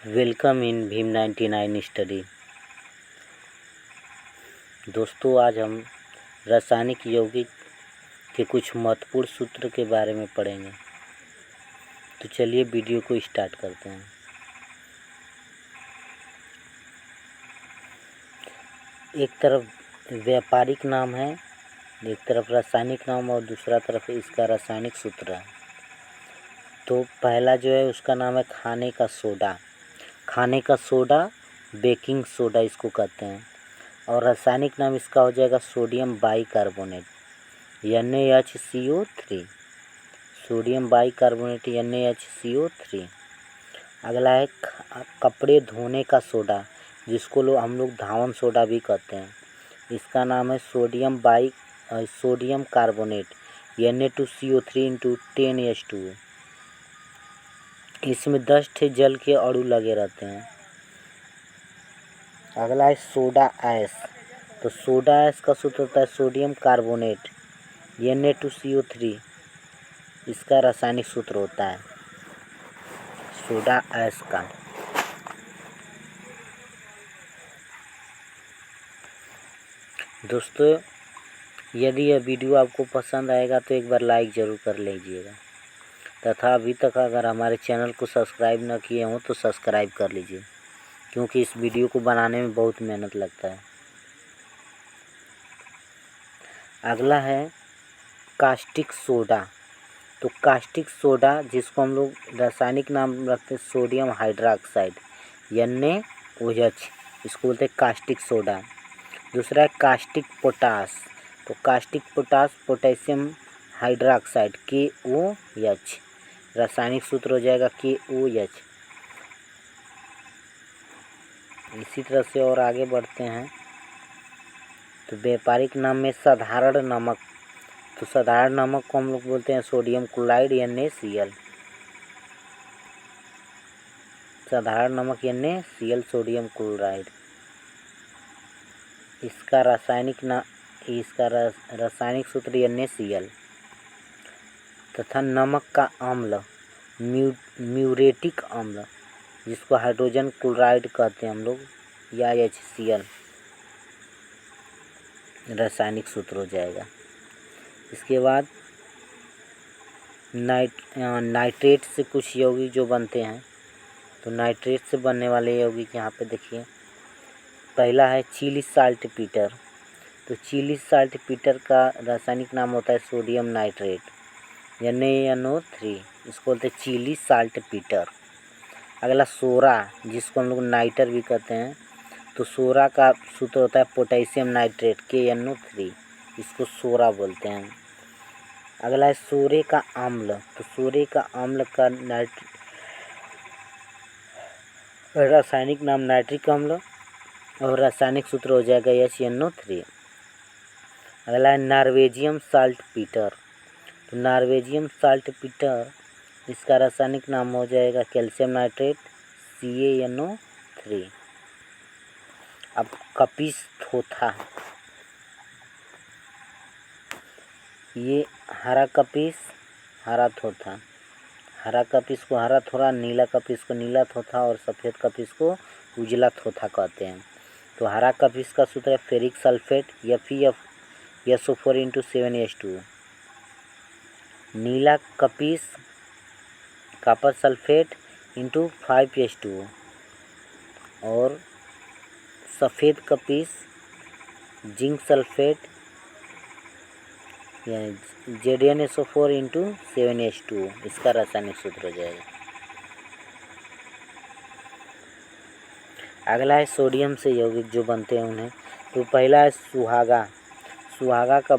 Welcome in Bhim 99 study. दोस्तों, आज हम रासायनिक यौगिक के कुछ महत्वपूर्ण सूत्र के बारे में पढ़ेंगे। तो चलिए वीडियो को स्टार्ट करते हैं। एक तरफ व्यापारिक नाम है, एक तरफ रासायनिक नाम और दूसरा तरफ इसका रासायनिक सूत्र है। तो पहला जो है उसका नाम है खाने का सोडा। खाने का सोडा बेकिंग सोडा इसको कहते हैं। और रासायनिक नाम इसका हो जाएगा sodium bicarbonate NaHCO3। Sodium bicarbonate NaHCO3। अगला है कपड़े धोने का सोडा, जिसको हम लोग धावन सोडा भी कहते हैं। इसका नाम है सोडियम कार्बोनेट Na2CO3 × 10H2O। इसमें 10 ठे जल के अणु लगे रहते हैं। अगला है सोडा ऐश। तो सोडा ऐश का सूत्र होता है सोडियम कार्बोनेट Na2CO3। इसका रासायनिक सूत्र होता है सोडा ऐश का। दोस्तों, यदि यह वीडियो आपको पसंद आएगा तो एक बार लाइक ज़रूर कर लीजिएगा, तथा अभी तक अगर हमारे चैनल को सब्सक्राइब न किए हों तो सब्सक्राइब कर लीजिए, क्योंकि इस वीडियो को बनाने में बहुत मेहनत लगता है। अगला है कास्टिक सोडा। तो कास्टिक सोडा, जिसको हम लोग रासायनिक नाम रखते हैं सोडियम हाइड्रोक्साइड NaOH, इसको बोलते हैं कास्टिक सोडा। दूसरा है कास्टिक पोटास। तो caustic potash potassium hydroxide KOH। रासायनिक सूत्र हो जाएगा KOH। इसी तरह से और आगे बढ़ते हैं। तो व्यापारिक नाम में साधारण नमक। तो साधारण नमक को हम लोग बोलते हैं सोडियम क्लोराइड NaCl। साधारण नमक NaCl सोडियम क्लोराइड। इसका रासायनिक सूत्र NaCl। तथा नमक का अम्ल म्यूरेटिक अम्ल, जिसको हाइड्रोजन क्लोराइड कहते हैं हम लोग, या HCl, रासायनिक सूत्र हो जाएगा। इसके बाद नाइट्रेट से कुछ यौगिक जो बनते हैं। तो नाइट्रेट से बनने वाले यौगिक यहाँ पे देखिए। पहला है चिली साल्ट पीटर। तो चिली साल्ट पीटर का रासायनिक नाम होता है सोडियम नाइट्रेट NaNO3। इसको बोलते हैं चिली साल्ट पीटर। अगला सोरा, जिसको हम लोग नाइटर भी कहते हैं। तो सोरा का सूत्र होता है पोटेशियम नाइट्रेट KNO3। इसको सोरा बोलते हैं। अगला है सोरे का अम्ल। तो सोरे का अम्ल का रासायनिक नाम नाइट्रिक अम्ल और रासायनिक सूत्र हो जाएगा HNO3। अगला है नॉर्वेजियम साल्ट पीटर। तो नॉर्वेजियम साल्ट पीटर, इसका रासायनिक नाम हो जाएगा कैल्शियम नाइट्रेट CaNO3। अब कपिस थोथा, ये हरा कपिस, हरा थोथा। हरा कपिस को हरा थोड़ा, नीला कपिस को नीला थोथा और सफ़ेद कपिस को उजला थोथा कहते हैं। तो हरा कपिस का सूत्र है फेरिक सल्फेट FeSO4 × 7H2O। नीला कपिस कॉपर सल्फेट × 5H2O। और सफ़ेद कपिस जिंक सल्फेट यानी ZnSO4 × 7H2O। इसका रासायनिक सूत्र हो जाएगा। अगला है सोडियम से यौगिक जो बनते हैं उन्हें। तो पहला है सुहागा। सुहागा का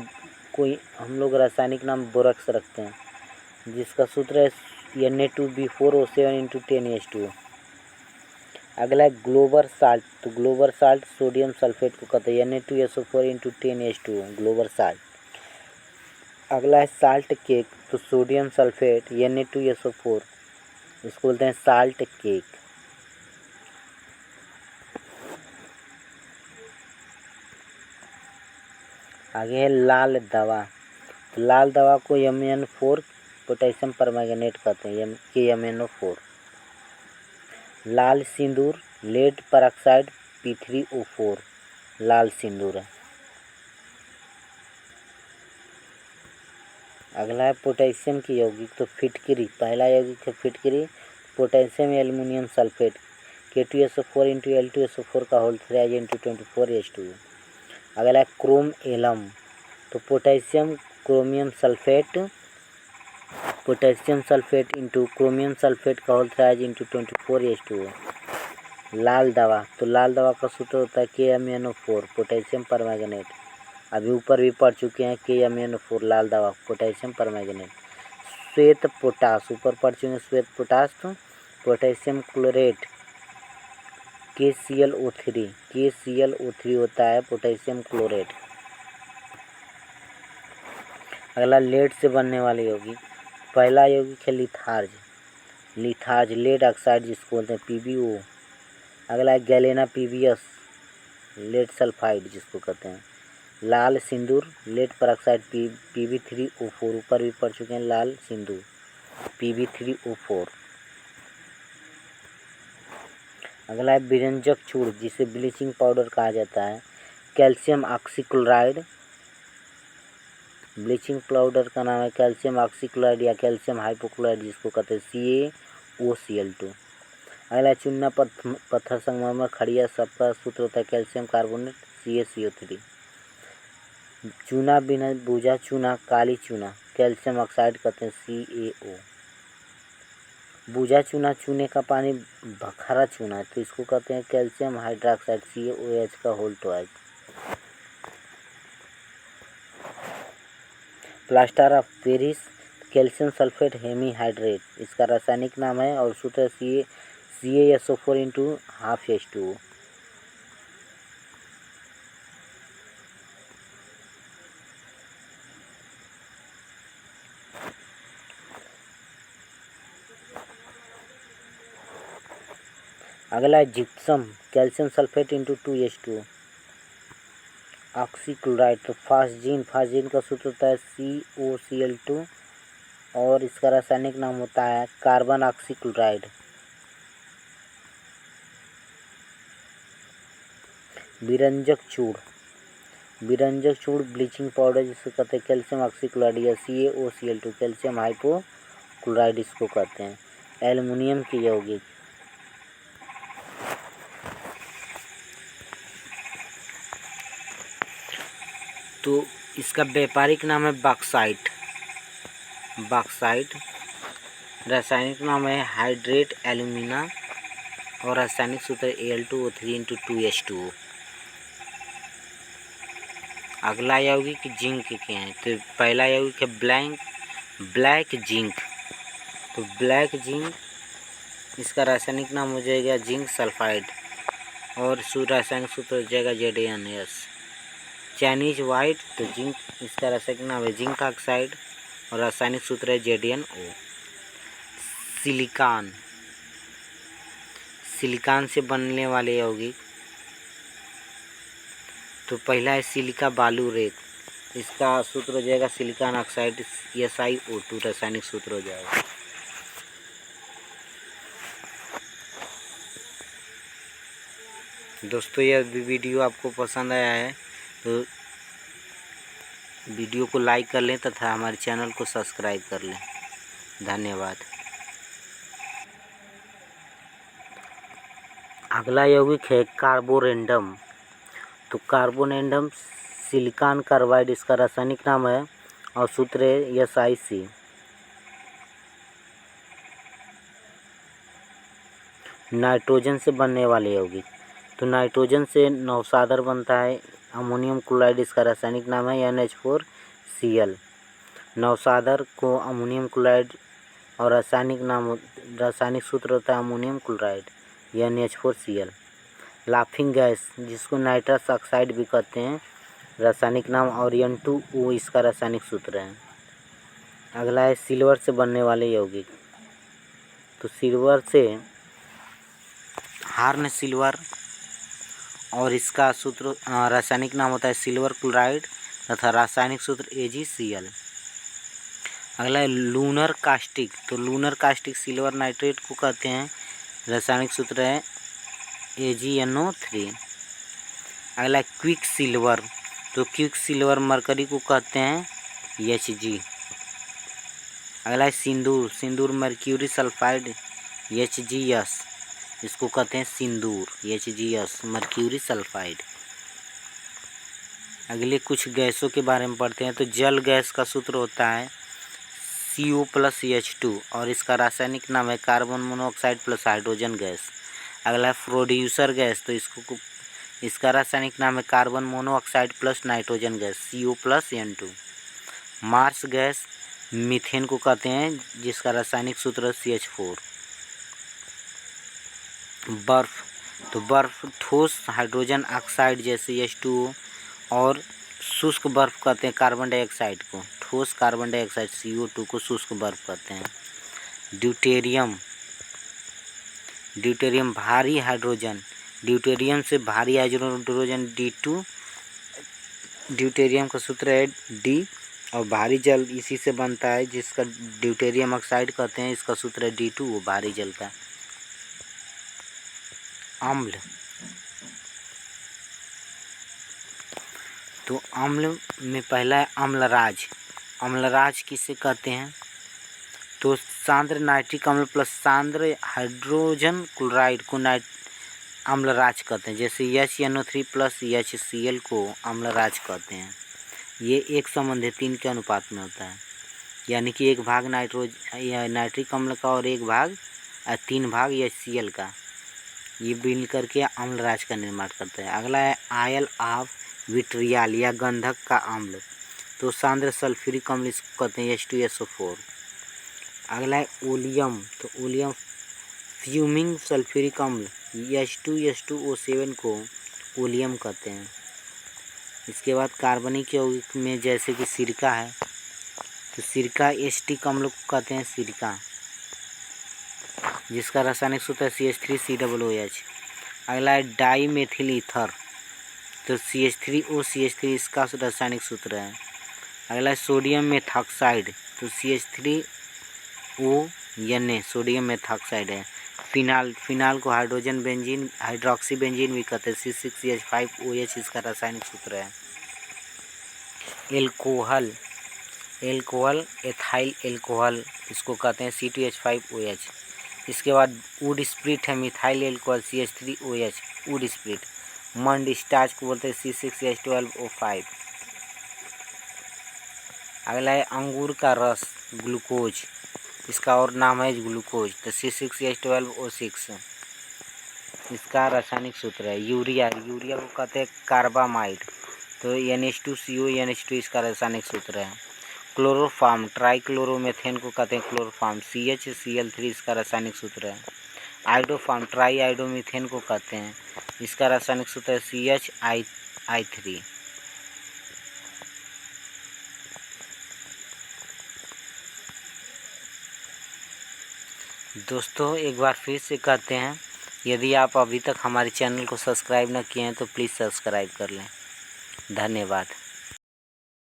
कोई हम लोग रासायनिक नाम बोरक्स रखते हैं, जिसका सूत्र है Na2B4O7 × 10H2O। अगला है ग्लोबर साल्ट। तो ग्लोबर साल्ट सोडियम सल्फेट को कहते हैं Na2SO4 × 10H2O, ग्लोबर साल्ट। अगला है साल्ट केक। तो सोडियम सल्फेट Na2SO4, इसको बोलते हैं साल्ट केक। आगे है लाल दवा। तो लाल दवा को MnO4 पोटेशियम परमैंगनेट कहते हैं KMnO4। लाल सिंदूर, लेड परऑक्साइड P3O4 लाल सिंदूर है। अगला है पोटेशियम की यौगिक, तो फिटकरी, पहला यौगिक है फिटकरी, potassium aluminium sulphate K2SO4 × L2SO4 का होल 3 × 24H2। अगला है क्रोम एलम, तो potassium chromium sulphate into chromium sulphate का होल 3 × 24H2। लाल दवा, तो लाल दवा का सूत्र होता है KMnO4 पोटेशियम परमैंगनेट, अभी ऊपर भी पढ़ चुके हैं KMnO4 लाल दवा पोटेशियम परमैंगनेट। श्वेत पोटास, ऊपर पढ़ चुके हैं श्वेत पोटास, तो पोटेशियम क्लोरेट KClO3 होता है पोटेशियम क्लोरेट। अगला लेड से बनने वाले यौगिक, पहला यौगिक है लिथार्ज लेड ऑक्साइड जिसको बोलते हैं PbO। अगला है गैलेना PbS लेड सल्फाइड जिसको कहते हैं। लाल सिंदूर लेड परऑक्साइड Pb3O4, ऊपर भी पढ़ चुके हैं लाल सिंदूर Pb3O4। अगला है विरंजक चूर्ण जिसे ब्लीचिंग पाउडर कहा जाता है, कैल्शियम ऑक्सीक्लोराइड, ब्लीचिंग पाउडर का नाम है कैल्शियम ऑक्सीक्लोराइड या कैल्शियम हाइपोक्लोराइड जिसको कहते हैं CaOCl2। अगला चूना पत्थर संगमरमर खड़िया सबका सूत्र होता है कैल्शियम कार्बोनेट CaCO3। चूना बिना बूझा चूना काली चूना कैल्शियम ऑक्साइड कहते हैं CaO। बूझा चूना चूने का पानी भखरा चूना है तो इसको कहते हैं कैल्शियम हाइड्रोक्साइड CaOH का whole 2। Plaster of Paris calcium sulphate hemihydrate, इसका रासायनिक नाम है और सूत्र CaSO4 × 12H2O। अगला है gypsum calcium sulphate × 2H2O। Oxychloride, तो फास्जीन का सूत्र होता है COCl2 और इसका रासायनिक नाम होता है कार्बन ऑक्सीक्लोराइड। विरंजक चूर्ण ब्लीचिंग पाउडर जिसको कहते हैं कैल्शियम ऑक्सीक्लोराइड या CaOCl2 कैल्शियम हाइपोक्लोराइड इसको कहते हैं। एल्युमिनियम की यौगिक, तो इसका व्यापारिक नाम है बॉक्साइट, रासायनिक नाम है हाइड्रेट एल्यूमिना और रासायनिक सूत्र Al2O3 × 2H2O। अगला यौगिक जिंक के हैं, तो पहला यौगिक है ब्लैक जिंक, तो ब्लैक जिंक इसका रासायनिक नाम हो जाएगा जिंक सल्फाइड और रासायनिक सूत्र हो जाएगा ZnS। चाइनीज वाइट, तो जिंक इसका रासायनिक नाम है जिंक ऑक्साइड और रासायनिक सूत्र है ZnO। सिलिकॉन से बनने वाले यौगिक, तो पहला है सिलिका बालू रेत, इसका सूत्र हो जाएगा सिलिकॉन ऑक्साइड SiO2 रासायनिक सूत्र हो जाएगा। दोस्तों यह वीडियो आपको पसंद आया है तो वीडियो को लाइक कर लें तथा हमारे चैनल को सब्सक्राइब कर लें। धन्यवाद। अगला यौगिक है कार्बोरेंडम, तो कार्बोरेंडम सिलिकॉन कार्बाइड इसका रासायनिक नाम है और सूत्र है SiC। नाइट्रोजन से बनने वाले यौगिक, तो नाइट्रोजन से नौसादर बनता है अमोनियम क्लोराइड, इसका रासायनिक नाम है NH4Cl। नौसादर को अमोनियम क्लोराइड और रासायनिक सूत्र होता है ammonium chloride NH4Cl। Laughing gas जिसको नाइट्रस ऑक्साइड भी कहते हैं, रासायनिक नाम और N2O इसका रासायनिक सूत्र है। अगला है सिल्वर से बनने वाले यौगिक, तो सिल्वर से हार्न सिल्वर और इसका सूत्र रासायनिक नाम होता है सिल्वर क्लोराइड तथा रासायनिक सूत्र AgCl। अगला है लूनर कास्टिक, तो लूनर कास्टिक सिल्वर नाइट्रेट को कहते हैं रासायनिक सूत्र है AgNO3। अगला क्विक सिल्वर, तो क्विक सिल्वर मरकरी को कहते हैं Hg। अगला है सिंदूर, सिंदूर मर्क्यूरी सल्फाइड HgS, इसको कहते हैं सिंदूर HgS मर्क्यूरी सल्फाइड। अगले कुछ गैसों के बारे में पढ़ते हैं। तो जल गैस का सूत्र होता है CO+H2 और इसका रासायनिक नाम है carbon monoxide plus hydrogen gas. अगला है प्रोड्यूसर गैस, तो इसका रासायनिक नाम है carbon monoxide plus nitrogen gas CO+N2। Marsh gas methane को कहते हैं, जिसका रासायनिक सूत्र CH4। बर्फ़, तो बर्फ़ ठोस हाइड्रोजन ऑक्साइड जैसे H2O और शुष्क बर्फ़ कहते हैं कार्बन डाइऑक्साइड को, ठोस कार्बन डाइऑक्साइड CO2 को शुष्क बर्फ़ कहते हैं। ड्यूटेरियम, ड्यूटेरियम भारी हाइड्रोजन, ड्यूटेरियम से भारी हाइड्रोजन D2, ड्यूटेरियम का सूत्र है D और भारी जल इसी से बनता है जिसका ड्यूटेरियम ऑक्साइड कहते हैं, इसका सूत्र है D2, वो भारी जल का। अम्ल, तो अम्ल में पहला है अम्लराज। अम्लराज किसे कहते हैं? तो सांद्र नाइट्रिक अम्ल प्लस सांद्र हाइड्रोजन क्लोराइड को अम्लराज कहते हैं। जैसे HNO3 प्लस HCl को अम्लराज कहते हैं। ये 1:3 के अनुपात में होता है, यानी कि 1 भाग नाइट्रिक अम्ल का और 3 भाग HCl का, ये मिल करके अम्लराज का निर्माण करता है। अगला है आयल ऑफ विट्रियल या गंधक का अम्ल, तो सांद्र सल्फ्यूरिक अम्ल इसको कहते हैं H2SO4। अगला है ओलियम, तो ओलियम फ्यूमिंग सल्फ्यूरिक अम्ल H2SO7 को ओलियम कहते हैं। इसके बाद कार्बनिक यौगिक में जैसे कि सिरका है, तो सिरका एसिटिक अम्ल को कहते हैं सिरका, जिसका रासायनिक सूत्र है CH3COOH। अगला है डाई मेथिल ईथर, तो CH3OCH3 इसका रासायनिक सूत्र है। अगला है सोडियम मेथॉक्साइड, तो CH3ONA सोडियम मेथॉक्साइड है। फिनाल को हाइड्रोजन बेंजीन हाइड्रोक्सी बेंजीन भी कहते हैं, C6H5OH इसका रासायनिक सूत्र है। एल्कोहल, एथाइल एल्कोहल इसको कहते हैं C2H5OH। इसके बाद वुड स्प्रिट है methyl alcohol CH3OH would spirit. मंड स्टार्च को बोलते हैं C6H12O5। अगला है अंगूर का रस ग्लूकोज, इसका और नाम है ग्लूकोज, तो C6H12O6 इसका रासायनिक सूत्र है। यूरिया को कहते हैं कार्बामाइड, तो NH2CO NH2 इसका रासायनिक सूत्र है। क्लोरोफॉर्म ट्राइक्लोरोमेथेन को कहते हैं क्लोरोफॉर्म, CHCl3 इसका रासायनिक सूत्र है। आइडोफॉर्म ट्राई आइडोमीथेन को कहते हैं, इसका रासायनिक सूत्र है CHI3। दोस्तों एक बार फिर से कहते हैं, यदि आप अभी तक हमारे चैनल को सब्सक्राइब न किए हैं तो प्लीज़ सब्सक्राइब कर लें। धन्यवाद।